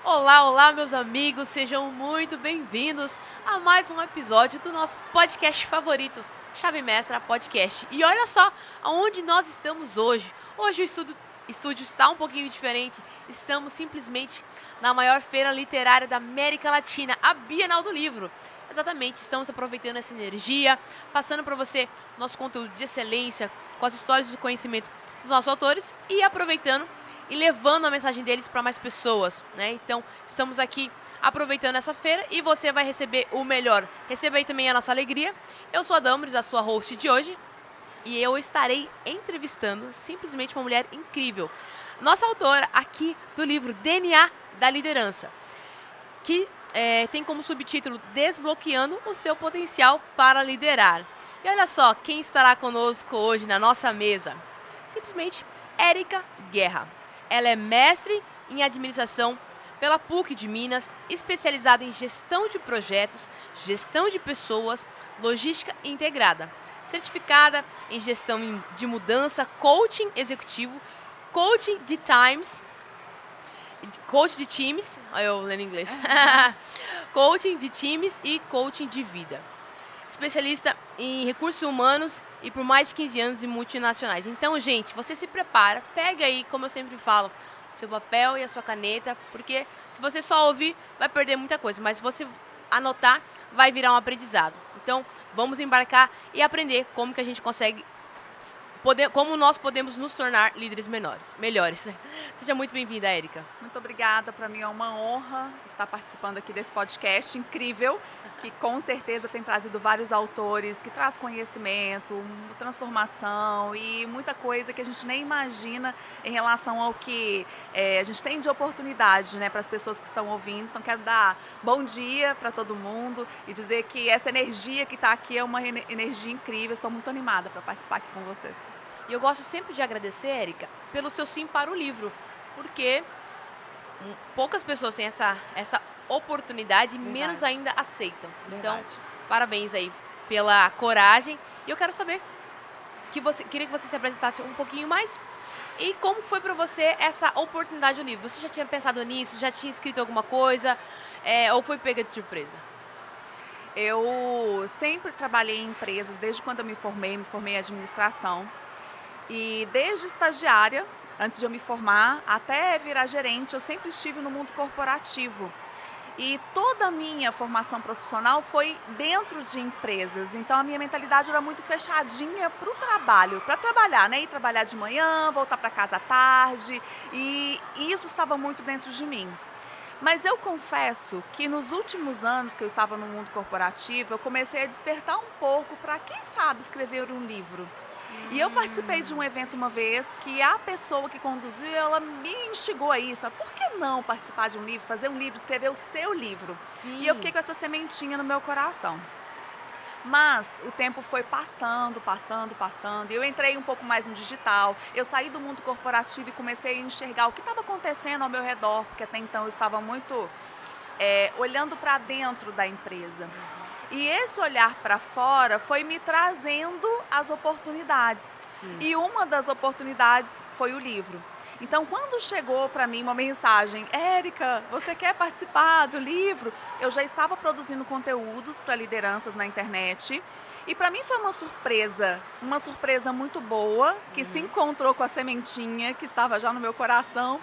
Olá, olá, meus amigos, sejam muito bem-vindos a mais um episódio do nosso podcast favorito, Chave Mestra Podcast. E olha só aonde nós estamos hoje. Hoje o estúdio está um pouquinho diferente. Estamos simplesmente na maior feira literária da América Latina, a Bienal do Livro. Exatamente, estamos aproveitando essa energia, passando para você nosso conteúdo de excelência, com as histórias do conhecimento dos nossos autores e aproveitando e levando a mensagem deles para mais pessoas, né? Então, estamos aqui aproveitando essa feira e você vai receber o melhor. Receba aí também a nossa alegria. Eu sou a Damaris, a sua host de hoje, e eu estarei entrevistando simplesmente uma mulher incrível. Nossa autora aqui do livro DNA da Liderança, que tem como subtítulo Desbloqueando o seu potencial para liderar. E olha só quem estará conosco hoje na nossa mesa. Simplesmente Érica Guerra. Ela é mestre em administração pela PUC de Minas, especializada em gestão de projetos, gestão de pessoas, logística integrada. Certificada em gestão de mudança, coaching executivo, coaching de times, eu lendo em inglês, coaching de times e coaching de vida. Especialista em recursos humanos e por mais de 15 anos em multinacionais. Então, gente, você se prepara, pega aí, como eu sempre falo, o seu papel e a sua caneta, porque se você só ouvir, vai perder muita coisa, mas se você anotar, vai virar um aprendizado. Então, vamos embarcar e aprender como que a gente consegue, como nós podemos nos tornar líderes melhores. Seja muito bem-vinda, Érica. Muito obrigada, para mim é uma honra estar participando aqui desse podcast incrível, que com certeza tem trazido vários autores, que traz conhecimento, transformação e muita coisa que a gente nem imagina em relação ao que a gente tem de oportunidade, né, para as pessoas que estão ouvindo. Então quero dar bom dia para todo mundo e dizer que essa energia que está aqui é uma energia incrível. Estou muito animada para participar aqui com vocês. E eu gosto sempre de agradecer, Érica, pelo seu sim para o livro, porque poucas pessoas têm essa oportunidade e menos ainda aceitam. Verdade. Então, parabéns aí pela coragem. E eu quero saber, queria que você se apresentasse um pouquinho mais. E como foi para você essa oportunidade do livro? Você já tinha pensado nisso? Já tinha escrito alguma coisa? Ou foi pega de surpresa? Eu sempre trabalhei em empresas, desde quando eu me formei em administração. E desde estagiária, antes de eu me formar, até virar gerente, eu sempre estive no mundo corporativo. E toda a minha formação profissional foi dentro de empresas. Então a minha mentalidade era muito fechadinha para o trabalho, para trabalhar, né? Ir trabalhar de manhã, voltar para casa à tarde. E isso estava muito dentro de mim. Mas eu confesso que nos últimos anos que eu estava no mundo corporativo, eu comecei a despertar um pouco para, quem sabe, escrever um livro. E eu participei de um evento uma vez que a pessoa que conduziu, ela me instigou a isso. Por que não participar de um livro, fazer um livro, escrever o seu livro? Sim. E eu fiquei com essa sementinha no meu coração. Mas o tempo foi passando, e eu entrei um pouco mais no digital. Eu saí do mundo corporativo e comecei a enxergar o que estava acontecendo ao meu redor, porque até então eu estava muito olhando para dentro da empresa. E esse olhar para fora foi me trazendo as oportunidades. Sim. E uma das oportunidades foi o livro. Então, quando chegou para mim uma mensagem, Érica, você quer participar do livro? Eu já estava produzindo conteúdos para lideranças na internet. E para mim foi uma surpresa muito boa, que se encontrou com a sementinha que estava já no meu coração.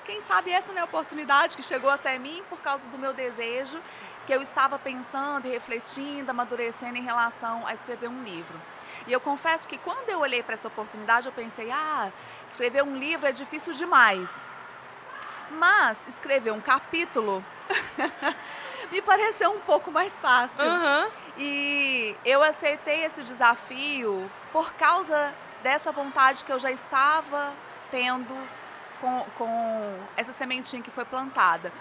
Quem sabe essa não é a oportunidade que chegou até mim por causa do meu desejo, que eu estava pensando e refletindo, amadurecendo em relação a escrever um livro. E eu confesso que quando eu olhei para essa oportunidade, eu pensei, escrever um livro é difícil demais. Mas escrever um capítulo me pareceu um pouco mais fácil. E eu aceitei esse desafio por causa dessa vontade que eu já estava tendo com essa sementinha que foi plantada.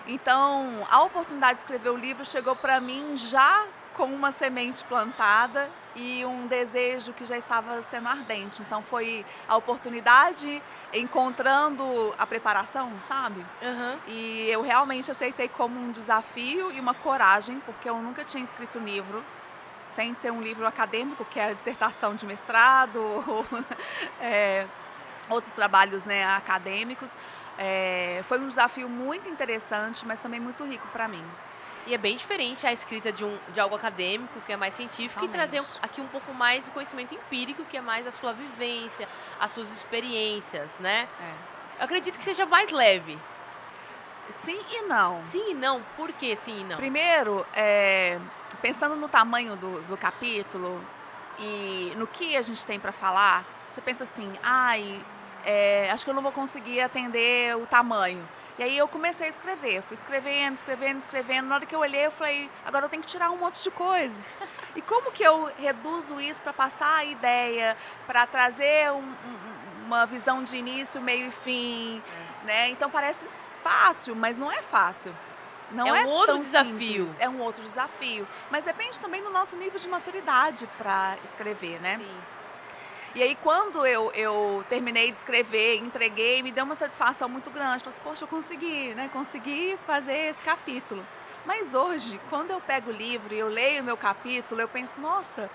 Então, a oportunidade de escrever o livro chegou para mim já com uma semente plantada e um desejo que já estava sendo ardente. Então, foi a oportunidade encontrando a preparação, sabe? E eu realmente aceitei como um desafio e uma coragem, porque eu nunca tinha escrito um livro sem ser um livro acadêmico, que é a dissertação de mestrado, outros trabalhos, né, acadêmicos. Foi um desafio muito interessante, mas também muito rico para mim. E é bem diferente a escrita de algo acadêmico, que é mais científico, e trazer aqui um pouco mais o conhecimento empírico, que é mais a sua vivência, as suas experiências, né? Eu acredito que seja mais leve. Sim e não. Sim e não? Por que sim e não? Primeiro, pensando no tamanho do capítulo e no que a gente tem para falar, você pensa assim, acho que eu não vou conseguir atender o tamanho. E aí eu comecei a escrever, fui escrevendo. Na hora que eu olhei, eu falei, agora eu tenho que tirar um monte de coisas. E como que eu reduzo isso para passar a ideia, para trazer uma visão de início, meio e fim, né? Então parece fácil, mas não é fácil. Não é um outro tão desafio. Simples, é um outro desafio. Mas depende também do nosso nível de maturidade para escrever, né? Sim. E aí, quando eu terminei de escrever, entreguei, me deu uma satisfação muito grande. Falei assim, poxa, eu consegui, né? Consegui fazer esse capítulo. Mas hoje, quando eu pego o livro e eu leio o meu capítulo, eu penso, nossa,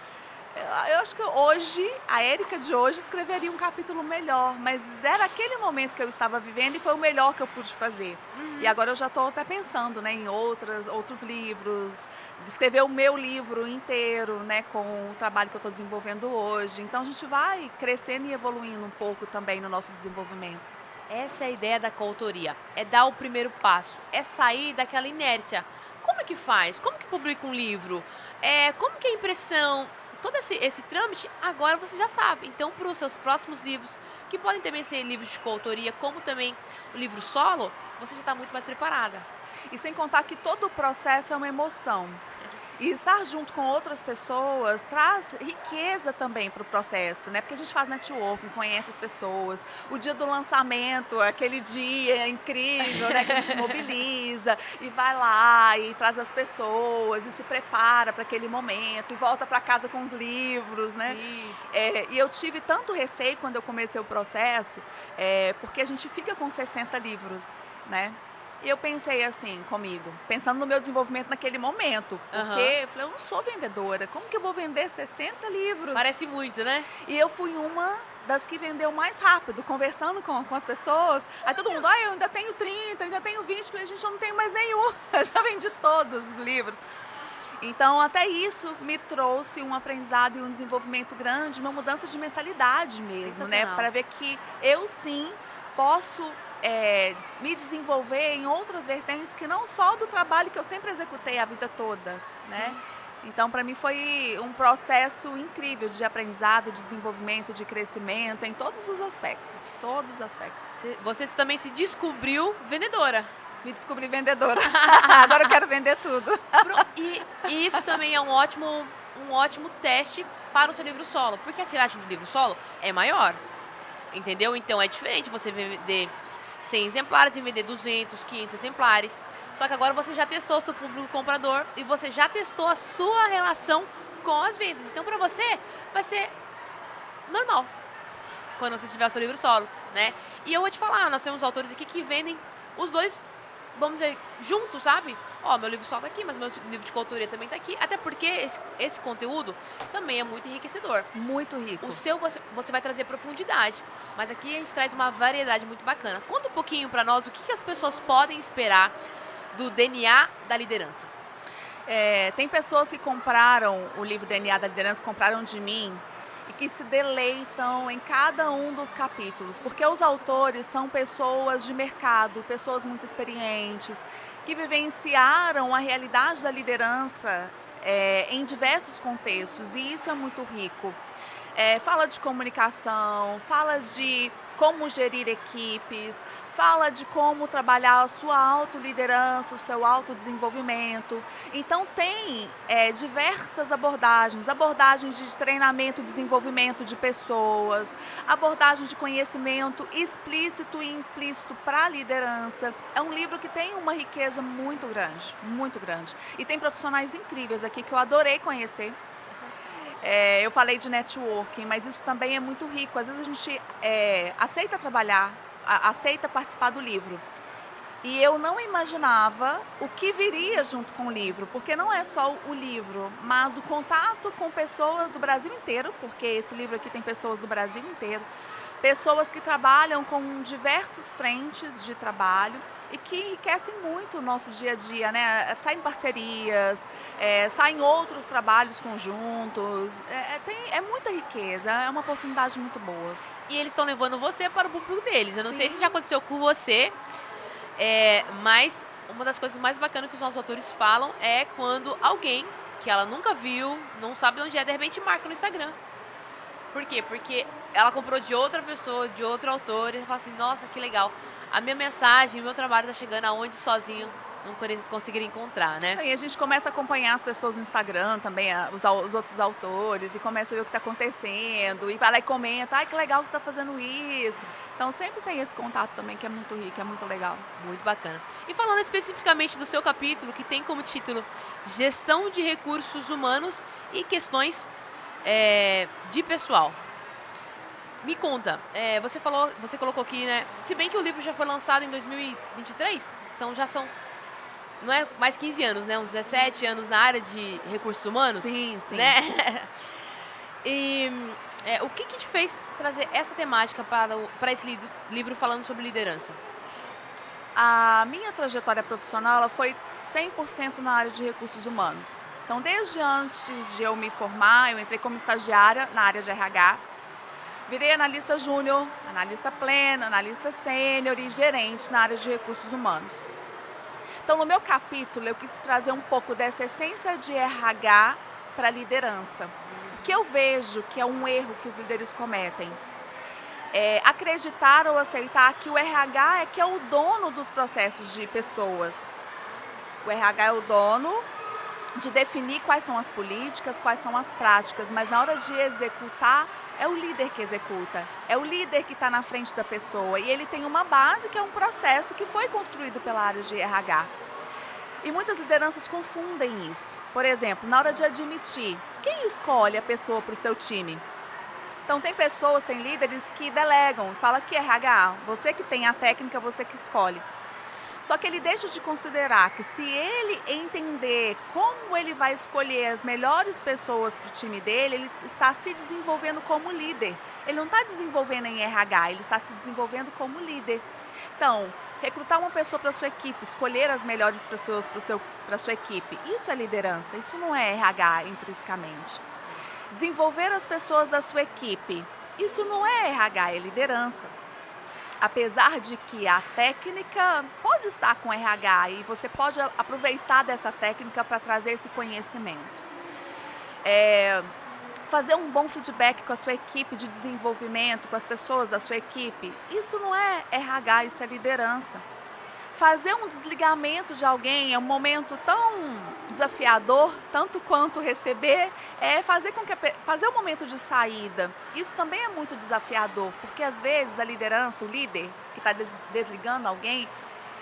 eu acho que hoje, a Érica de hoje escreveria um capítulo melhor, mas era aquele momento que eu estava vivendo e foi o melhor que eu pude fazer. E agora eu já estou até pensando, né, em outros livros, escrever o meu livro inteiro, né, com o trabalho que eu estou desenvolvendo hoje. Então a gente vai crescendo e evoluindo um pouco também no nosso desenvolvimento. Essa é a ideia da coautoria, é dar o primeiro passo, é sair daquela inércia. Como é que faz? Como que publica um livro? Como que é a impressão? Todo esse trâmite, agora você já sabe. Então, para os seus próximos livros, que podem também ser livros de coautoria, como também o livro solo, você já está muito mais preparada. E sem contar que todo o processo é uma emoção. E estar junto com outras pessoas traz riqueza também para o processo, né? Porque a gente faz networking, conhece as pessoas. O dia do lançamento, aquele dia incrível, né? Que a gente mobiliza e vai lá e traz as pessoas e se prepara para aquele momento e volta para casa com os livros, né? E eu tive tanto receio quando eu comecei o processo, porque a gente fica com 60 livros, né? E eu pensei assim comigo, pensando no meu desenvolvimento naquele momento, porque eu falei, eu não sou vendedora, como que eu vou vender 60 livros? Parece muito, né? E eu fui uma das que vendeu mais rápido, conversando com as pessoas. Aí todo mundo, eu ainda tenho 30, ainda tenho 20, falei, gente, eu não tenho mais nenhum, eu já vendi todos os livros. Então, até isso me trouxe um aprendizado e um desenvolvimento grande, uma mudança de mentalidade mesmo, né? Para ver que eu sim posso me desenvolver em outras vertentes que não só do trabalho que eu sempre executei a vida toda, né? Então, para mim foi um processo incrível de aprendizado, de desenvolvimento, de crescimento em todos os aspectos, todos os aspectos. Você também se descobriu vendedora. Me descobri vendedora. Agora eu quero vender tudo. E isso também é um ótimo teste para o seu livro solo, porque a tiragem do livro solo é maior, entendeu? Então é diferente você vender 100 exemplares e vender 200, 500 exemplares. Só que agora você já testou o seu público comprador e você já testou a sua relação com as vendas. Então, para você, vai ser normal quando você tiver o seu livro solo, né? E eu vou te falar, nós temos autores aqui que vendem os dois, vamos dizer, juntos, sabe? Meu livro solo tá aqui, mas meu livro de coautoria também tá aqui. Até porque esse conteúdo também é muito enriquecedor. Muito rico. O seu, você vai trazer profundidade. Mas aqui a gente traz uma variedade muito bacana. Conta um pouquinho para nós o que as pessoas podem esperar do DNA da liderança. Tem pessoas que compraram o livro DNA da liderança, compraram de mim, e que se deleitam em cada um dos capítulos, porque os autores são pessoas de mercado, pessoas muito experientes, que vivenciaram a realidade da liderança em diversos contextos, e isso é muito rico. Fala de comunicação, fala de como gerir equipes, fala de como trabalhar a sua autoliderança, o seu autodesenvolvimento. Então tem diversas abordagens de treinamento e desenvolvimento de pessoas, abordagem de conhecimento explícito e implícito para a liderança. É um livro que tem uma riqueza muito grande, muito grande. E tem profissionais incríveis aqui que eu adorei conhecer. Eu falei de networking, mas isso também é muito rico. Às vezes a gente aceita trabalhar, aceita participar do livro. E eu não imaginava o que viria junto com o livro, porque não é só o livro, mas o contato com pessoas do Brasil inteiro, porque esse livro aqui tem pessoas do Brasil inteiro, pessoas que trabalham com diversas frentes de trabalho e que enriquecem muito o nosso dia a dia, né? Saem parcerias, saem outros trabalhos conjuntos, é muita riqueza, é uma oportunidade muito boa. E eles estão levando você para o público deles. Eu não sei Sim. se já aconteceu com você, mas uma das coisas mais bacanas que os nossos autores falam é quando alguém que ela nunca viu, não sabe onde é, de repente marca no Instagram. Por quê? Porque ela comprou de outra pessoa, de outro autor, e fala assim, nossa, que legal. A minha mensagem, o meu trabalho está chegando aonde sozinho não conseguiria encontrar, né? E a gente começa a acompanhar as pessoas no Instagram também, os outros autores, e começa a ver o que está acontecendo, e vai lá e comenta, ai, que legal que você está fazendo isso. Então sempre tem esse contato também que é muito rico, é muito legal. Muito bacana. E falando especificamente do seu capítulo, que tem como título Gestão de Recursos Humanos e Questões de Pessoal. Me conta, você colocou aqui, né? Se bem que o livro já foi lançado em 2023, então já são, não é mais 15 anos, né? Uns 17 anos na área de recursos humanos. Sim, sim. Né? E o que te fez trazer essa temática para esse livro falando sobre liderança? A minha trajetória profissional ela foi 100% na área de recursos humanos. Então, desde antes de eu me formar, eu entrei como estagiária na área de RH, virei analista júnior, analista plena, analista sênior e gerente na área de recursos humanos. Então, no meu capítulo, eu quis trazer um pouco dessa essência de RH para a liderança. O que eu vejo que é um erro que os líderes cometem é acreditar ou aceitar que o RH é o dono dos processos de pessoas. O RH é o dono de definir quais são as políticas, quais são as práticas, mas na hora de executar, é o líder que executa, é o líder que está na frente da pessoa e ele tem uma base que é um processo que foi construído pela área de RH. E muitas lideranças confundem isso. Por exemplo, na hora de admitir, quem escolhe a pessoa para o seu time? Então tem pessoas, tem líderes que delegam, fala que RH, você que tem a técnica, você que escolhe. Só que ele deixa de considerar que se ele entender como ele vai escolher as melhores pessoas para o time dele, ele está se desenvolvendo como líder. Ele não está desenvolvendo em RH, ele está se desenvolvendo como líder. Então, recrutar uma pessoa para a sua equipe, escolher as melhores pessoas para a sua equipe, isso é liderança, isso não é RH intrinsecamente. Desenvolver as pessoas da sua equipe, isso não é RH, é liderança. Apesar de que a técnica pode estar com RH e você pode aproveitar dessa técnica para trazer esse conhecimento. Fazer um bom feedback com a sua equipe de desenvolvimento, com as pessoas da sua equipe, isso não é RH, isso é liderança. Fazer um desligamento de alguém é um momento tão desafiador, tanto quanto receber, fazer um momento de saída. Isso também é muito desafiador, porque às vezes a liderança, o líder que está desligando alguém,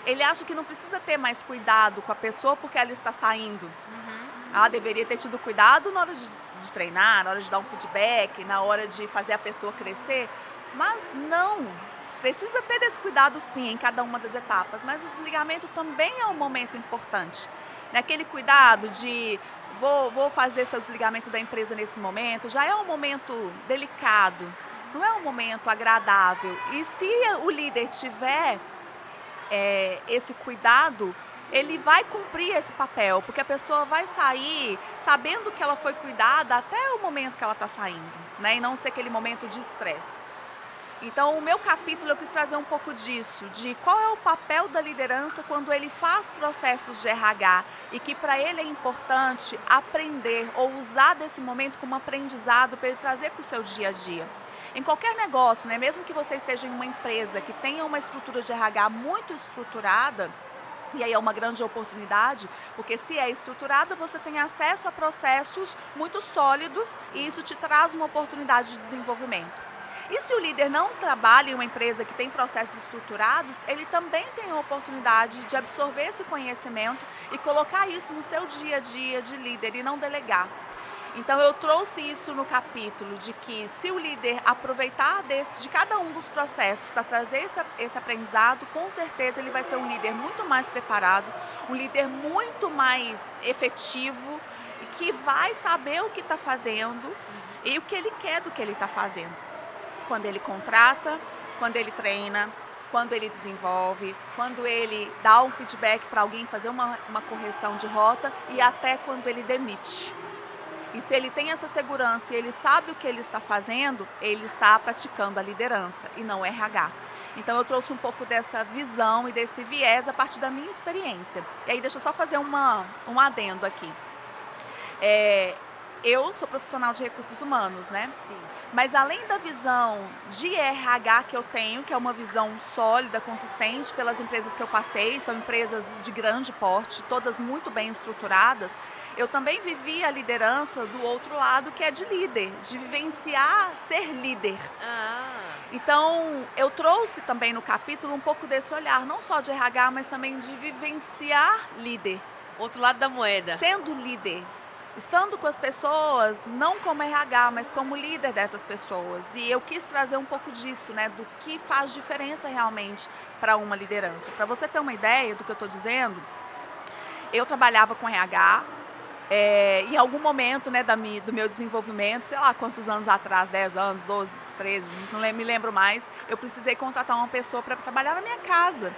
ele acha que não precisa ter mais cuidado com a pessoa porque ela está saindo. Deveria ter tido cuidado na hora de treinar, na hora de dar um feedback, na hora de fazer a pessoa crescer, mas não. Precisa ter esse cuidado sim em cada uma das etapas, mas o desligamento também é um momento importante. Aquele cuidado de vou fazer seu desligamento da empresa nesse momento, já é um momento delicado, não é um momento agradável. E se o líder tiver esse cuidado, ele vai cumprir esse papel, porque a pessoa vai sair sabendo que ela foi cuidada até o momento que ela está saindo, né? E não ser aquele momento de estresse. Então, o meu capítulo eu quis trazer um pouco disso, de qual é o papel da liderança quando ele faz processos de RH e que para ele é importante aprender ou usar desse momento como aprendizado para ele trazer para o seu dia a dia. Em qualquer negócio, né, mesmo que você esteja em uma empresa que tenha uma estrutura de RH muito estruturada, e aí é uma grande oportunidade, porque se é estruturada, você tem acesso a processos muito sólidos e isso te traz uma oportunidade de desenvolvimento. E se o líder não trabalha em uma empresa que tem processos estruturados, ele também tem a oportunidade de absorver esse conhecimento e colocar isso no seu dia a dia de líder e não delegar. Então eu trouxe isso no capítulo de que se o líder aproveitar de cada um dos processos para trazer esse aprendizado, com certeza ele vai ser um líder muito mais preparado, um líder muito mais efetivo e que vai saber o que está fazendo e o que ele quer do que ele está fazendo. Quando ele contrata, quando ele treina, quando ele desenvolve, quando ele dá um feedback para alguém fazer uma correção de rota e até quando ele demite. E se ele tem essa segurança e ele sabe o que ele está fazendo, ele está praticando a liderança e não o RH. Então eu trouxe um pouco dessa visão e desse viés a partir da minha experiência. E aí deixa eu só fazer um adendo aqui. Eu sou profissional de recursos humanos, né? Sim. Mas além da visão de RH que eu tenho, que é uma visão sólida, consistente pelas empresas que eu passei, são empresas de grande porte, todas muito bem estruturadas, eu também vivi a liderança do outro lado, que é de líder, de vivenciar ser líder. Então, eu trouxe também no capítulo um pouco desse olhar, não só de RH, mas também de vivenciar líder. Outro lado da moeda. Sendo líder. Estando com as pessoas, não como RH, mas como líder dessas pessoas. E eu quis trazer um pouco disso, né? Do que faz diferença realmente para uma liderança. Para você ter uma ideia do que eu estou dizendo, eu trabalhava com RH, em algum momento, né, do meu desenvolvimento, sei lá quantos anos atrás, 10 anos, 12, 13, não me lembro mais, eu precisei contratar uma pessoa para trabalhar na minha casa.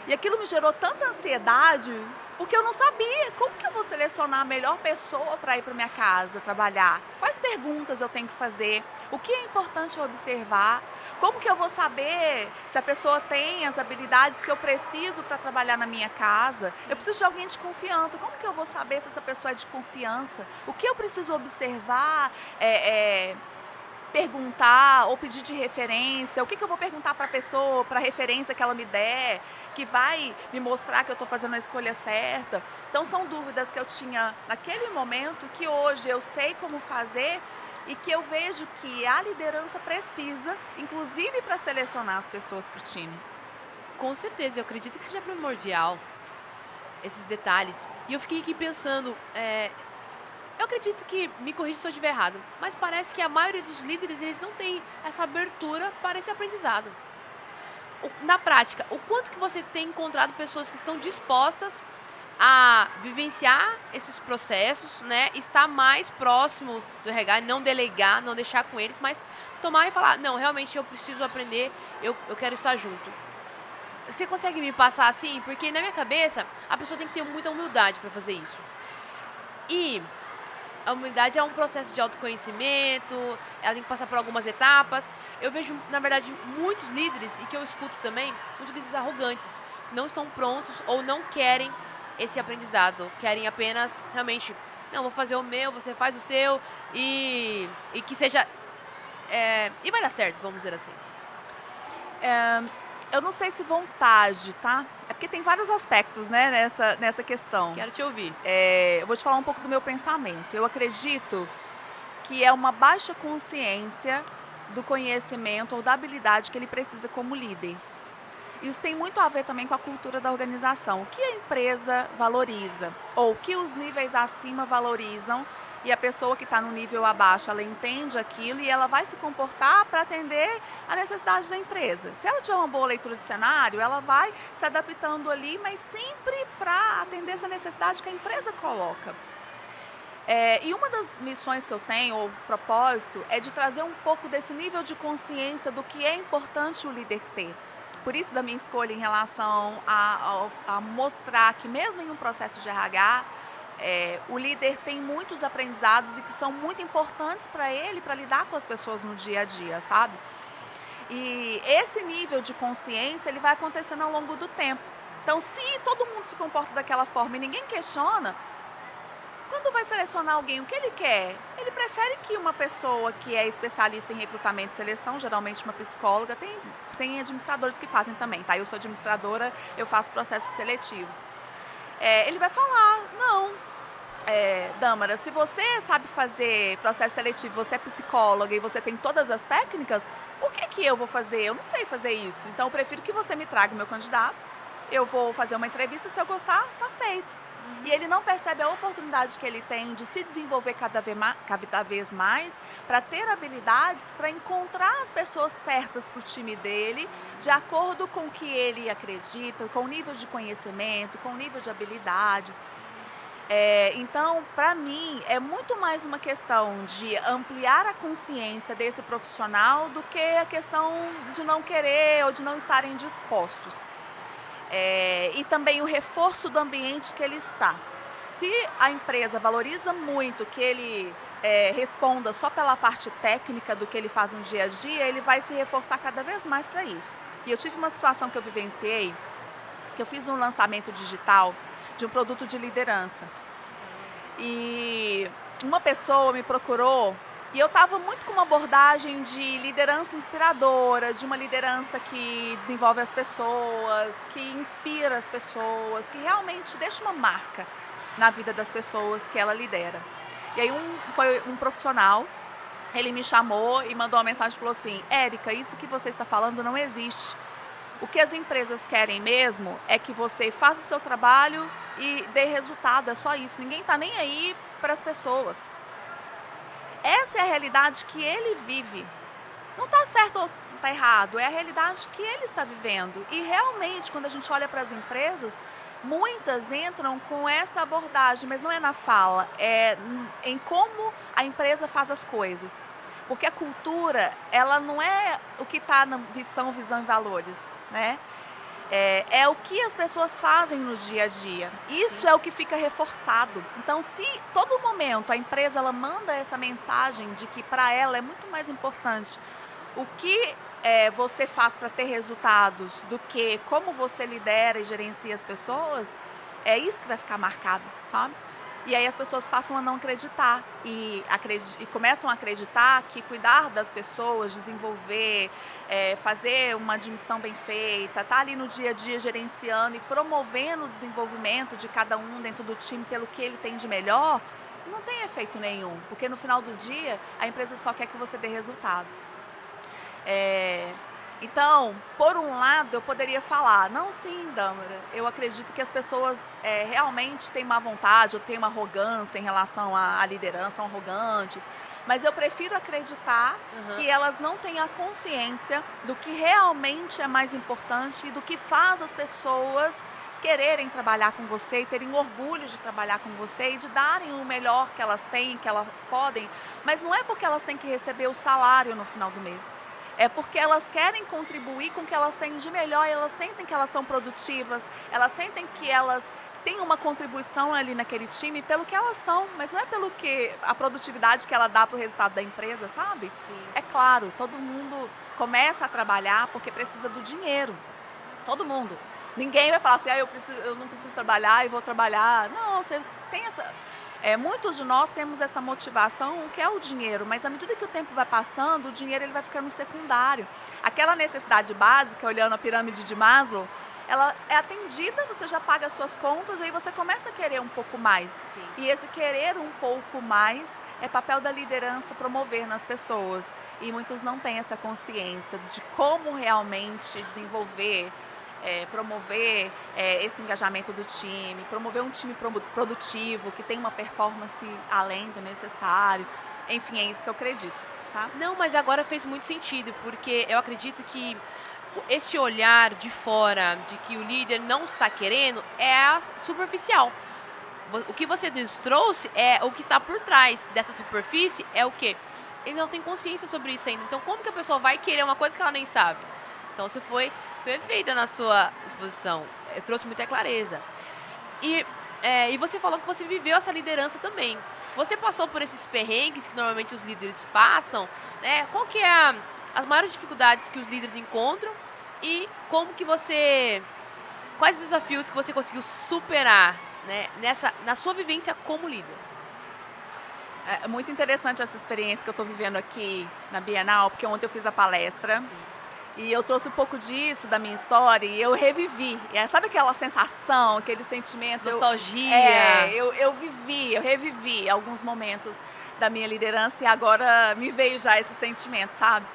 E aquilo me gerou tanta ansiedade, porque eu não sabia como que eu vou selecionar a melhor pessoa para ir para minha casa trabalhar. Quais perguntas eu tenho que fazer? O que é importante eu observar? Como que eu vou saber se a pessoa tem as habilidades que eu preciso para trabalhar na minha casa? Eu preciso de alguém de confiança. Como que eu vou saber se essa pessoa é de confiança? O que eu preciso observar? Perguntar ou pedir de referência, o que eu vou perguntar para a pessoa, para a referência que ela me der, que vai me mostrar que eu estou fazendo a escolha certa. Então são dúvidas que eu tinha naquele momento, que hoje eu sei como fazer e que eu vejo que a liderança precisa, inclusive para selecionar as pessoas para o time. Com certeza, eu acredito que seja primordial esses detalhes. E eu fiquei aqui pensando, eu acredito que, me corrija se eu estiver errado, mas parece que a maioria dos líderes, eles não tem essa abertura para esse aprendizado. Na prática, o quanto que você tem encontrado pessoas que estão dispostas a vivenciar esses processos, né? Estar mais próximo do RH, não delegar, não deixar com eles, mas tomar e falar, não, realmente eu preciso aprender, eu quero estar junto. Você consegue me passar assim? Porque na minha cabeça, a pessoa tem que ter muita humildade para fazer isso. E a humildade é um processo de autoconhecimento, ela tem que passar por algumas etapas. Eu vejo, na verdade, muitos líderes, e que eu escuto também, muitos líderes arrogantes, que não estão prontos ou não querem esse aprendizado, querem apenas, realmente, não, vou fazer o meu, você faz o seu, e que seja, e vai dar certo, vamos dizer assim. Eu não sei se vontade, tá? É porque tem vários aspectos, né, nessa questão. Quero te ouvir. Eu vou te falar um pouco do meu pensamento. Eu acredito que é uma baixa consciência do conhecimento ou da habilidade que ele precisa como líder. Isso tem muito a ver também com a cultura da organização. O que a empresa valoriza ou o que os níveis acima valorizam, e a pessoa que está no nível abaixo, ela entende aquilo e ela vai se comportar para atender a necessidade da empresa. Se ela tiver uma boa leitura de cenário, ela vai se adaptando ali, mas sempre para atender essa necessidade que a empresa coloca. E uma das missões que eu tenho, ou propósito, é de trazer um pouco desse nível de consciência do que é importante o líder ter. Por isso da minha escolha em relação a mostrar que mesmo em um processo de RH, o líder tem muitos aprendizados e que são muito importantes para ele, para lidar com as pessoas no dia a dia, sabe? E esse nível de consciência, ele vai acontecendo ao longo do tempo. Então, se todo mundo se comporta daquela forma e ninguém questiona, quando vai selecionar alguém, o que ele quer? Ele prefere que uma pessoa que é especialista em recrutamento e seleção, geralmente uma psicóloga, tem administradores que fazem também, tá? Eu sou administradora, eu faço processos seletivos. Ele vai falar, não, Dâmara, se você sabe fazer processo seletivo, você é psicóloga e você tem todas as técnicas, por que eu vou fazer? Eu não sei fazer isso, então eu prefiro que você me traga o meu candidato, eu vou fazer uma entrevista, se eu gostar, tá feito. E ele não percebe a oportunidade que ele tem de se desenvolver cada vez mais para ter habilidades, para encontrar as pessoas certas para o time dele, de acordo com o que ele acredita, com o nível de conhecimento, com o nível de habilidades. Então, para mim, é muito mais uma questão de ampliar a consciência desse profissional do que a questão de não querer ou de não estarem dispostos. E também o reforço do ambiente que ele está. Se a empresa valoriza muito que ele responda só pela parte técnica do que ele faz no dia a dia, ele vai se reforçar cada vez mais para isso. E eu tive uma situação que eu vivenciei, que eu fiz um lançamento digital de um produto de liderança. E uma pessoa me procurou e eu estava muito com uma abordagem de liderança inspiradora, de uma liderança que desenvolve as pessoas, que inspira as pessoas, que realmente deixa uma marca na vida das pessoas que ela lidera. E aí foi um profissional, ele me chamou e mandou uma mensagem e falou assim: Érica, isso que você está falando não existe. O que as empresas querem mesmo é que você faça o seu trabalho e dê resultado, é só isso. Ninguém está nem aí para as pessoas. Essa é a realidade que ele vive. Não está certo ou está errado, é a realidade que ele está vivendo. E realmente, quando a gente olha para as empresas, muitas entram com essa abordagem, mas não é na fala, é em como a empresa faz as coisas. Porque a cultura, ela não é o que está na visão e valores, né? É o que as pessoas fazem no dia a dia. Isso Sim. é o que fica reforçado. Então, se todo momento a empresa ela manda essa mensagem de que para ela é muito mais importante o que você faz para ter resultados do que como você lidera e gerencia as pessoas, é isso que vai ficar marcado, sabe? E aí as pessoas passam a não acreditar e começam a acreditar que cuidar das pessoas, desenvolver, fazer uma admissão bem feita, estar ali no dia a dia gerenciando e promovendo o desenvolvimento de cada um dentro do time pelo que ele tem de melhor, não tem efeito nenhum, porque no final do dia a empresa só quer que você dê resultado. Então, por um lado, eu poderia falar, não, sim, Dâmara, eu acredito que as pessoas realmente têm má vontade ou têm uma arrogância em relação à liderança, são arrogantes, mas eu prefiro acreditar que elas não têm a consciência do que realmente é mais importante e do que faz as pessoas quererem trabalhar com você e terem orgulho de trabalhar com você e de darem o melhor que elas têm, que elas podem, mas não é porque elas têm que receber o salário no final do mês. É porque elas querem contribuir com o que elas têm de melhor, elas sentem que elas são produtivas, elas sentem que elas têm uma contribuição ali naquele time pelo que elas são, mas não é pelo que a produtividade que ela dá para o resultado da empresa, sabe? Sim. É claro, todo mundo começa a trabalhar porque precisa do dinheiro. Todo mundo. Ninguém vai falar assim, eu não preciso trabalhar e vou trabalhar. Não, você tem essa... muitos de nós temos essa motivação, que é o dinheiro, mas à medida que o tempo vai passando, o dinheiro ele vai ficando secundário. Aquela necessidade básica, olhando a pirâmide de Maslow, ela é atendida, você já paga as suas contas, aí você começa a querer um pouco mais. Sim. E esse querer um pouco mais é papel da liderança promover nas pessoas. E muitos não têm essa consciência de como realmente desenvolver, promover esse engajamento do time, promover um time produtivo, que tem uma performance além do necessário. Enfim, é isso que eu acredito. Tá? Não, mas agora fez muito sentido, porque eu acredito que esse olhar de fora, de que o líder não está querendo, é superficial. O que você nos trouxe é o que está por trás dessa superfície, é o quê? Ele não tem consciência sobre isso ainda. Então, como que a pessoa vai querer uma coisa que ela nem sabe? Então, você foi perfeita na sua exposição. Eu trouxe muita clareza. E você falou que você viveu essa liderança também. Você passou por esses perrengues que normalmente os líderes passam, né? Qual que é as maiores dificuldades que os líderes encontram e quais desafios que você conseguiu superar, né, na sua vivência como líder? É muito interessante essa experiência que eu estou vivendo aqui na Bienal, porque ontem eu fiz a palestra. Sim. E eu trouxe um pouco disso da minha história e eu revivi. Sabe aquela sensação, aquele sentimento? Nostalgia. Eu revivi alguns momentos da minha liderança e agora me veio já esse sentimento, sabe?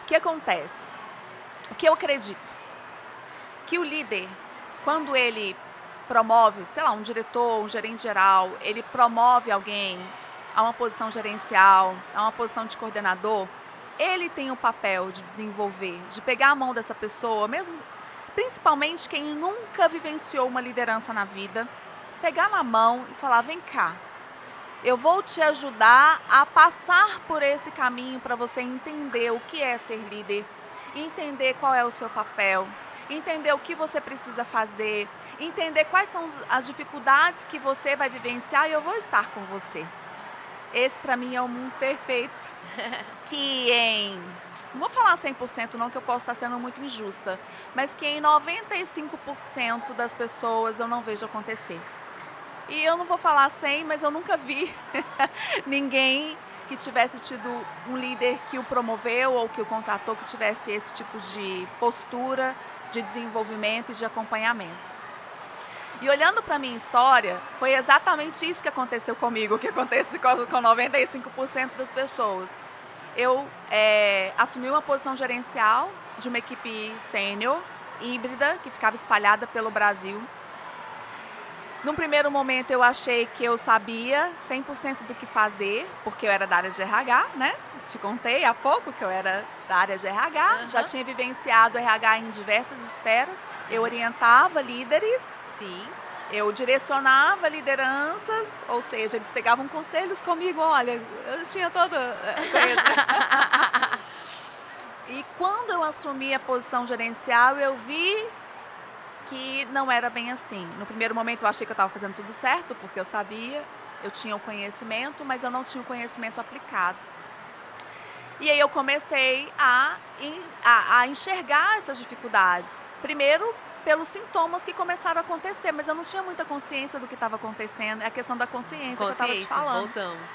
O que acontece? O que eu acredito? Que o líder, quando ele promove, sei lá, um diretor, um gerente geral, ele promove alguém a uma posição gerencial, a uma posição de coordenador, ele tem o papel de desenvolver, de pegar a mão dessa pessoa, mesmo principalmente quem nunca vivenciou uma liderança na vida, pegar na mão e falar: vem cá, eu vou te ajudar a passar por esse caminho para você entender o que é ser líder, entender qual é o seu papel, entender o que você precisa fazer, entender quais são as dificuldades que você vai vivenciar, e eu vou estar com você. Esse para mim é o mundo perfeito, que não vou falar 100% não, que eu posso estar sendo muito injusta, mas que em 95% das pessoas eu não vejo acontecer. E eu não vou falar 100, mas eu nunca vi ninguém que tivesse tido um líder que o promoveu ou que o contratou, que tivesse esse tipo de postura de desenvolvimento e de acompanhamento. E olhando para a minha história, foi exatamente isso que aconteceu comigo, que acontece com 95% das pessoas. Eu assumi uma posição gerencial de uma equipe sênior, híbrida, que ficava espalhada pelo Brasil. Num primeiro momento eu achei que eu sabia 100% do que fazer, porque eu era da área de RH, né? Te contei há pouco que eu era da área de RH, já tinha vivenciado RH em diversas esferas, eu orientava líderes, Sim. eu direcionava lideranças, ou seja, eles pegavam conselhos comigo, olha, eu tinha toda coisa. E quando eu assumi a posição gerencial, eu vi que não era bem assim. No primeiro momento eu achei que eu estava fazendo tudo certo, porque eu sabia, eu tinha o conhecimento, mas eu não tinha o conhecimento aplicado. E aí eu comecei a enxergar essas dificuldades. Primeiro, pelos sintomas que começaram a acontecer, mas eu não tinha muita consciência do que estava acontecendo. É a questão da consciência que eu estava te falando. Voltamos.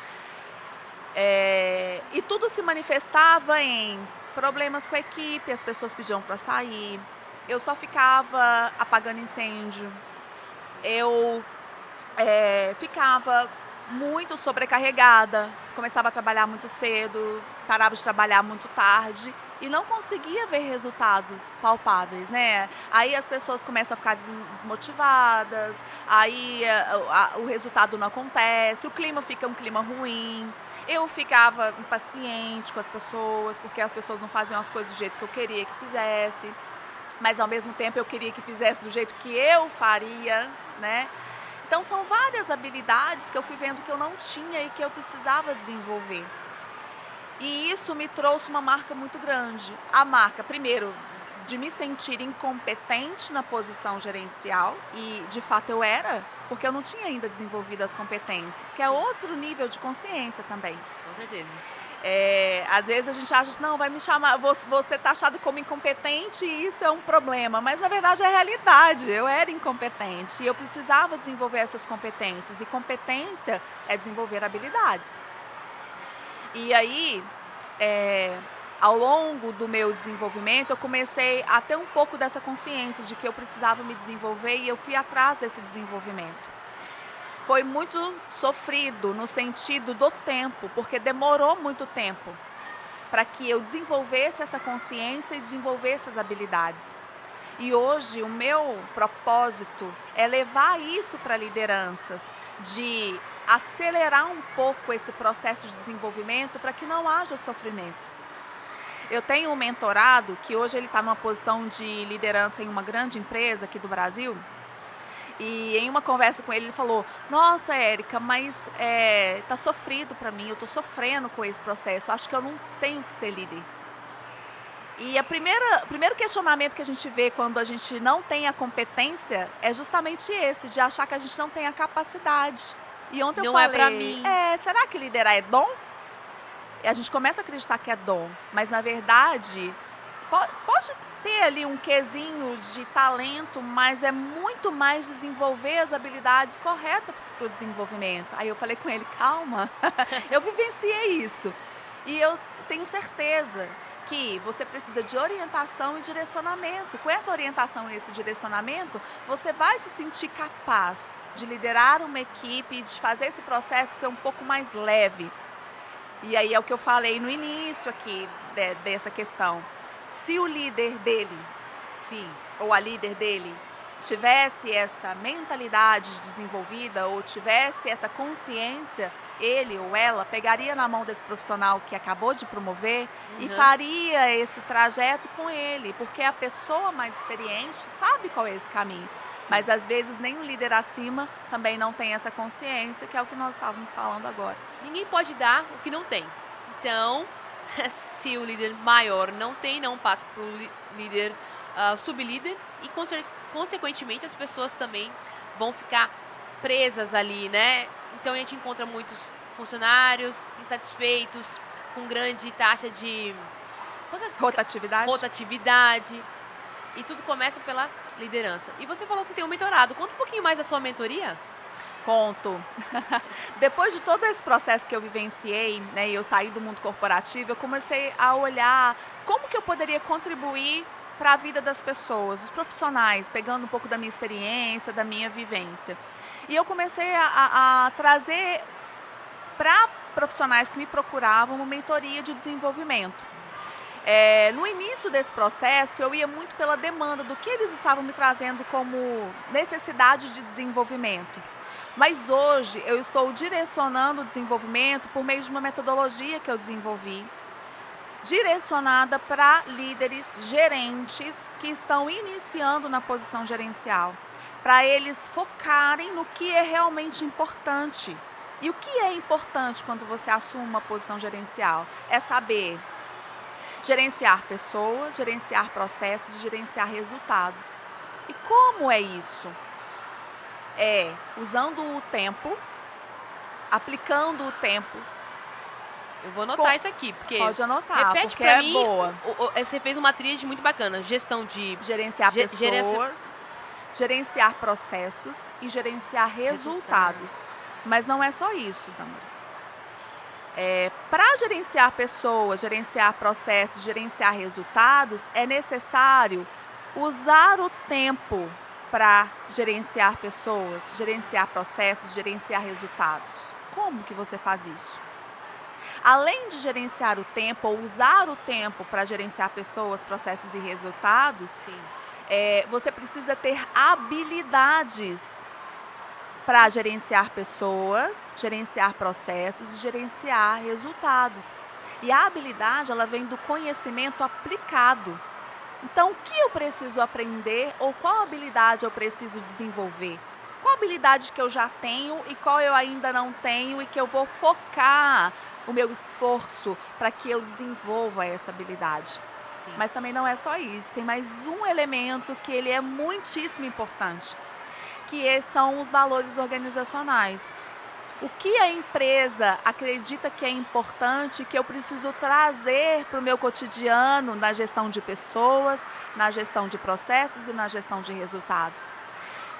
E tudo se manifestava em problemas com a equipe, as pessoas pediam para sair, eu só ficava apagando incêndio, eu ficava muito sobrecarregada, começava a trabalhar muito cedo, parava de trabalhar muito tarde e não conseguia ver resultados palpáveis, né? Aí as pessoas começam a ficar desmotivadas, aí o resultado não acontece, o clima fica um clima ruim. Eu ficava impaciente com as pessoas, porque as pessoas não faziam as coisas do jeito que eu queria que fizesse, mas ao mesmo tempo eu queria que fizesse do jeito que eu faria, né? Então são várias habilidades que eu fui vendo que eu não tinha e que eu precisava desenvolver. E isso me trouxe uma marca muito grande. A marca, primeiro, de me sentir incompetente na posição gerencial, e de fato eu era, porque eu não tinha ainda desenvolvido as competências, que é outro nível de consciência também. Com certeza. Às vezes a gente acha assim, não, vai me chamar, você está achado como incompetente e isso é um problema, mas na verdade é a realidade, eu era incompetente e eu precisava desenvolver essas competências, e competência é desenvolver habilidades. E aí, ao longo do meu desenvolvimento, eu comecei a ter um pouco dessa consciência de que eu precisava me desenvolver, e eu fui atrás desse desenvolvimento. Foi muito sofrido no sentido do tempo, porque demorou muito tempo para que eu desenvolvesse essa consciência e desenvolvesse as habilidades. E hoje o meu propósito é levar isso para lideranças, de acelerar um pouco esse processo de desenvolvimento para que não haja sofrimento. Eu tenho um mentorado que hoje ele está numa posição de liderança em uma grande empresa aqui do Brasil. E em uma conversa com ele, ele falou: nossa, Érica, mas tá sofrido para mim, eu estou sofrendo com esse processo, acho que eu não tenho que ser líder. E o primeiro questionamento que a gente vê quando a gente não tem a competência é justamente esse, de achar que a gente não tem a capacidade. E ontem eu falei, não é pra mim. Será que liderar é dom? E a gente começa a acreditar que é dom, mas na verdade pode ter ali um quesinho de talento, mas é muito mais desenvolver as habilidades corretas para o desenvolvimento. Aí eu falei com ele, calma, eu vivenciei isso. E eu tenho certeza que você precisa de orientação e direcionamento. Com essa orientação e esse direcionamento, você vai se sentir capaz de liderar uma equipe, de fazer esse processo ser um pouco mais leve. E aí é o que eu falei no início aqui dessa questão. Se o líder dele, sim, ou a líder dele, tivesse essa mentalidade desenvolvida ou tivesse essa consciência, ele ou ela pegaria na mão desse profissional que acabou de promover e faria esse trajeto com ele, porque a pessoa mais experiente sabe qual é esse caminho. Sim. Mas às vezes nem o líder acima também não tem essa consciência, que é o que nós estávamos falando agora. Ninguém pode dar o que não tem. Então, se o líder maior não tem, não passa para o líder sublíder e, consequentemente, as pessoas também vão ficar presas ali, né? Então, a gente encontra muitos funcionários insatisfeitos, com grande taxa de rotatividade. E tudo começa pela liderança. E você falou que tem um mentorado. Conta um pouquinho mais da sua mentoria. Conto. Depois de todo esse processo que eu vivenciei, né, e eu saí do mundo corporativo, eu comecei a olhar como que eu poderia contribuir para a vida das pessoas, os profissionais, pegando um pouco da minha experiência, da minha vivência. E eu comecei a trazer para profissionais que me procuravam uma mentoria de desenvolvimento. No início desse processo, eu ia muito pela demanda do que eles estavam me trazendo como necessidade de desenvolvimento. Mas hoje eu estou direcionando o desenvolvimento por meio de uma metodologia que eu desenvolvi, direcionada para líderes, gerentes que estão iniciando na posição gerencial, para eles focarem no que é realmente importante. E o que é importante quando você assume uma posição gerencial? É saber gerenciar pessoas, gerenciar processos e gerenciar resultados. E como é isso? É usando o tempo, aplicando o tempo. Eu vou anotar isso aqui, porque... Pode anotar, repete porque pra é mim, boa. Você fez uma tríade muito bacana. Gestão de... Gerenciar pessoas, gerenciar processos e gerenciar resultados. Mas não é só isso, Tamara. Para gerenciar pessoas, gerenciar processos, gerenciar resultados, é necessário usar o tempo para gerenciar pessoas, gerenciar processos, gerenciar resultados. Como que você faz isso? Além de gerenciar o tempo ou usar o tempo para gerenciar pessoas, processos e resultados, você precisa ter habilidades para gerenciar pessoas, gerenciar processos e gerenciar resultados. E a habilidade, ela vem do conhecimento aplicado. Então, o que eu preciso aprender ou qual habilidade eu preciso desenvolver? Qual habilidade que eu já tenho e qual eu ainda não tenho e que eu vou focar o meu esforço para que eu desenvolva essa habilidade? Sim. Mas também não é só isso, tem mais um elemento que ele é muitíssimo importante, que são os valores organizacionais. O que a empresa acredita que é importante, que eu preciso trazer para o meu cotidiano na gestão de pessoas, na gestão de processos e na gestão de resultados?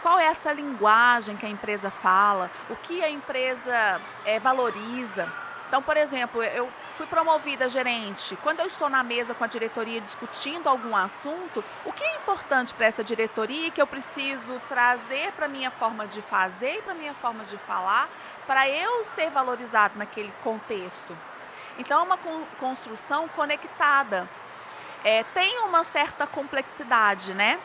Qual é essa linguagem que a empresa fala? O que a empresa valoriza? Então, por exemplo, eu fui promovida a gerente. Quando eu estou na mesa com a diretoria discutindo algum assunto, o que é importante para essa diretoria que eu preciso trazer para a minha forma de fazer e para a minha forma de falar, para eu ser valorizado naquele contexto? Então, é uma construção conectada. Tem uma certa complexidade, né?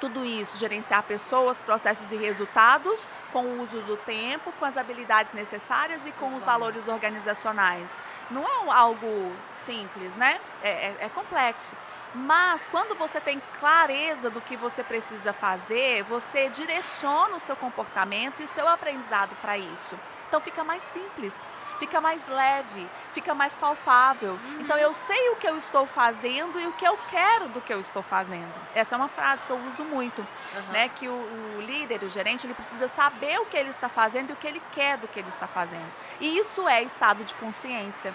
Tudo isso, gerenciar pessoas, processos e resultados, com o uso do tempo, com as habilidades necessárias e com os valores organizacionais. Não é algo simples, né? É complexo. Mas quando você tem clareza do que você precisa fazer, você direciona o seu comportamento e o seu aprendizado para isso. Então fica mais simples, fica mais leve, fica mais palpável. Então eu sei o que eu estou fazendo e o que eu quero do que eu estou fazendo. Essa é uma frase que eu uso muito, né? Que o líder, o gerente, ele precisa saber o que ele está fazendo e o que ele quer do que ele está fazendo. E isso é estado de consciência.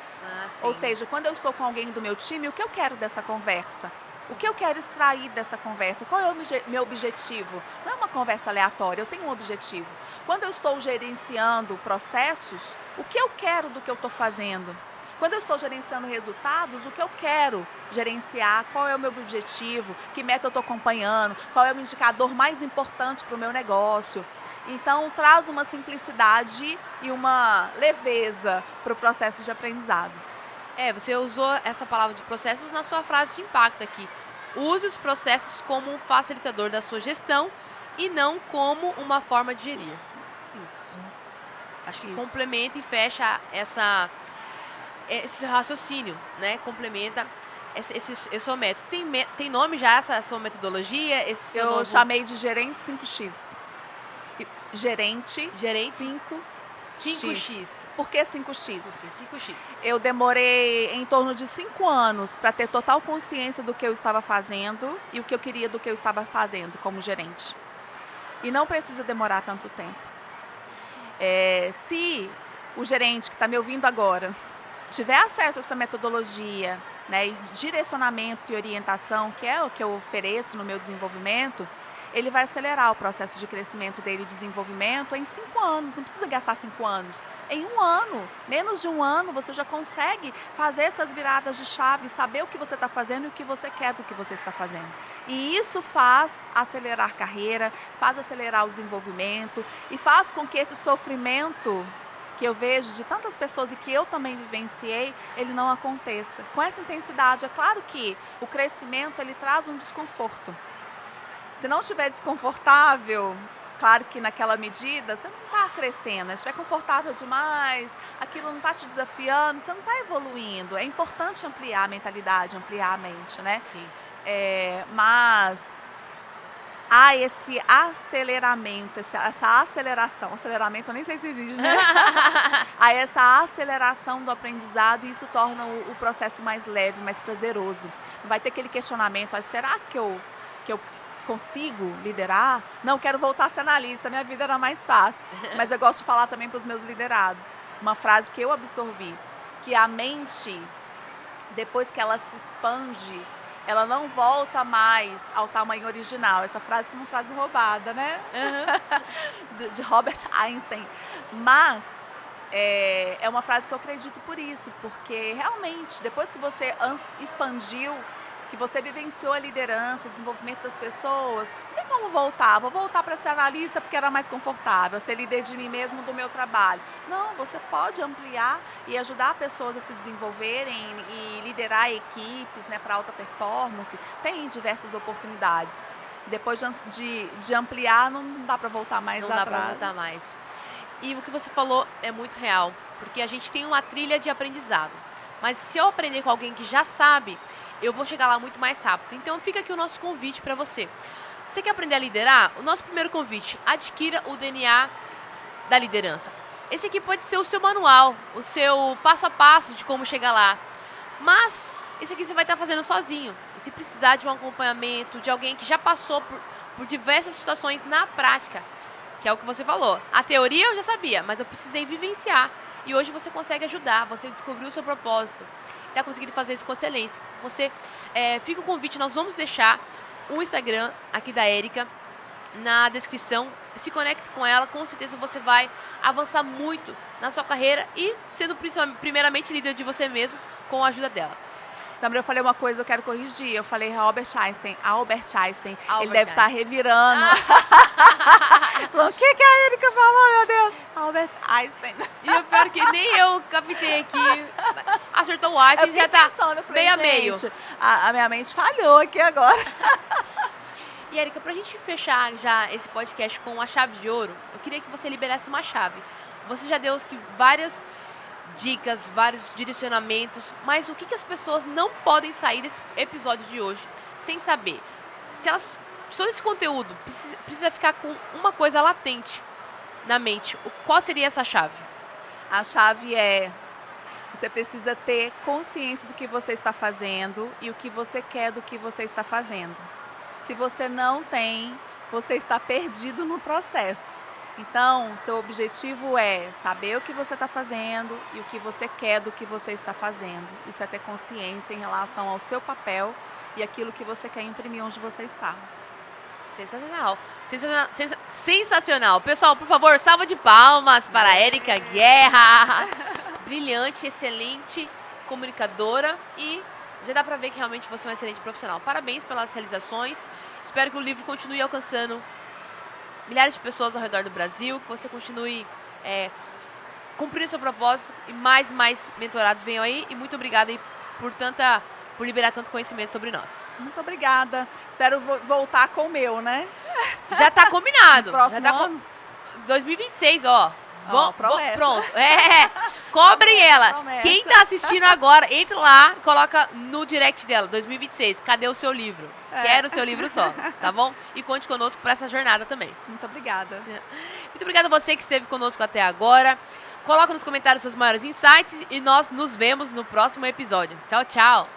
Ou seja, quando eu estou com alguém do meu time, o que eu quero dessa conversa? O que eu quero extrair dessa conversa? Qual é o meu objetivo? Não é uma conversa aleatória, eu tenho um objetivo. Quando eu estou gerenciando processos, o que eu quero do que eu estou fazendo? Quando eu estou gerenciando resultados, o que eu quero gerenciar? Qual é o meu objetivo? Que meta eu estou acompanhando? Qual é o indicador mais importante para o meu negócio? Então, traz uma simplicidade e uma leveza para o processo de aprendizado. Você usou essa palavra de processos na sua frase de impacto aqui. Use os processos como um facilitador da sua gestão e não como uma forma de gerir. Isso. Acho que Isso. complementa e fecha esse raciocínio, né? Complementa esse seu método. Tem nome já essa sua metodologia? Esse seu Eu novo... chamei de Gerente 5X. Gerente 5X. 5X. Por que 5X? Por que 5X? Eu demorei em torno de 5 anos para ter total consciência do que eu estava fazendo e o que eu queria do que eu estava fazendo como gerente. E não precisa demorar tanto tempo. Se o gerente que está me ouvindo agora tiver acesso a essa metodologia, né, e direcionamento e orientação, que é o que eu ofereço no meu desenvolvimento, ele vai acelerar o processo de crescimento dele e desenvolvimento em 5 anos. Não precisa gastar 5 anos. Em 1 ano, menos de 1 ano, você já consegue fazer essas viradas de chave, saber o que você está fazendo e o que você quer do que você está fazendo. E isso faz acelerar a carreira, faz acelerar o desenvolvimento e faz com que esse sofrimento que eu vejo de tantas pessoas e que eu também vivenciei, ele não aconteça. Com essa intensidade, é claro que o crescimento, ele traz um desconforto. Se não estiver desconfortável, claro que naquela medida, você não está crescendo. Se estiver confortável demais, aquilo não está te desafiando, você não está evoluindo. É importante ampliar a mentalidade, ampliar a mente, né? Sim. Mas há esse aceleramento, essa aceleração. Aceleramento eu nem sei se existe, né? Há essa aceleração do aprendizado e isso torna o processo mais leve, mais prazeroso. Não vai ter aquele questionamento, será que eu consigo liderar? Não, quero voltar a ser analista, minha vida era mais fácil. Mas eu gosto de falar também para os meus liderados, uma frase que eu absorvi, que a mente, depois que ela se expande, ela não volta mais ao tamanho original. Essa frase foi uma frase roubada, né? Uhum. de Robert Einstein. Mas é uma frase que eu acredito por isso, porque realmente, depois que você expandiu, que você vivenciou a liderança, o desenvolvimento das pessoas, não tem como voltar. Vou voltar para ser analista porque era mais confortável, ser líder de mim mesmo, do meu trabalho. Não, você pode ampliar e ajudar pessoas a se desenvolverem e liderar equipes, né, para alta performance. Tem diversas oportunidades. Depois de ampliar, não dá para voltar mais atrás. Não dá para voltar mais. E o que você falou é muito real, porque a gente tem uma trilha de aprendizado. Mas se eu aprender com alguém que já sabe, eu vou chegar lá muito mais rápido. Então fica aqui o nosso convite para você. Você quer aprender a liderar? O nosso primeiro convite, adquira o DNA da liderança. Esse aqui pode ser o seu manual, o seu passo a passo de como chegar lá. Mas isso aqui você vai estar fazendo sozinho. E se precisar de um acompanhamento, de alguém que já passou por diversas situações na prática, que é o que você falou. A teoria eu já sabia, mas eu precisei vivenciar. E hoje você consegue ajudar, você descobriu o seu propósito, está conseguindo fazer isso com excelência. Fica o convite, nós vamos deixar o Instagram aqui da Érica na descrição. Se conecte com ela, com certeza você vai avançar muito na sua carreira e sendo primeiramente líder de você mesmo com a ajuda dela. Também eu falei uma coisa, eu quero corrigir. Eu falei Albert Einstein. Ele deve estar revirando. Falou, o que a Érica falou, meu Deus? Albert Einstein. E o pior que nem eu captei aqui. Acertou o Einstein, já tá meio a meio. A minha mente falhou aqui agora. E Érica, pra gente fechar já esse podcast com a chave de ouro, eu queria que você liberasse uma chave. Você já deu várias dicas, vários direcionamentos, mas o que as pessoas não podem sair desse episódio de hoje sem saber? Se elas, de todo esse conteúdo, precisa ficar com uma coisa latente na mente, qual seria essa chave? A chave você precisa ter consciência do que você está fazendo e o que você quer do que você está fazendo. Se você não tem, você está perdido no processo. Então, seu objetivo é saber o que você está fazendo e o que você quer do que você está fazendo. Isso é ter consciência em relação ao seu papel e aquilo que você quer imprimir onde você está. Sensacional. Sensacional. Pessoal, por favor, salva de palmas para a Érica Guerra. Brilhante, excelente comunicadora e já dá para ver que realmente você é um excelente profissional. Parabéns pelas realizações. Espero que o livro continue alcançando milhares de pessoas ao redor do Brasil, que você continue cumprindo seu propósito e mais mentorados venham aí. E muito obrigada aí por liberar tanto conhecimento sobre nós. Muito obrigada. Espero voltar com o meu, né? Já tá combinado. Próximo Já tá ano? 2026, ó. Promessa. Pronto. Cobrem ela. Promessa. Quem tá assistindo agora, entra lá e coloca no direct dela, 2026. Cadê o seu livro? Quero o seu livro só, tá bom? E conte conosco pra essa jornada também. Muito obrigada. Muito obrigada a você que esteve conosco até agora. Coloca nos comentários seus maiores insights e nós nos vemos no próximo episódio. Tchau, tchau.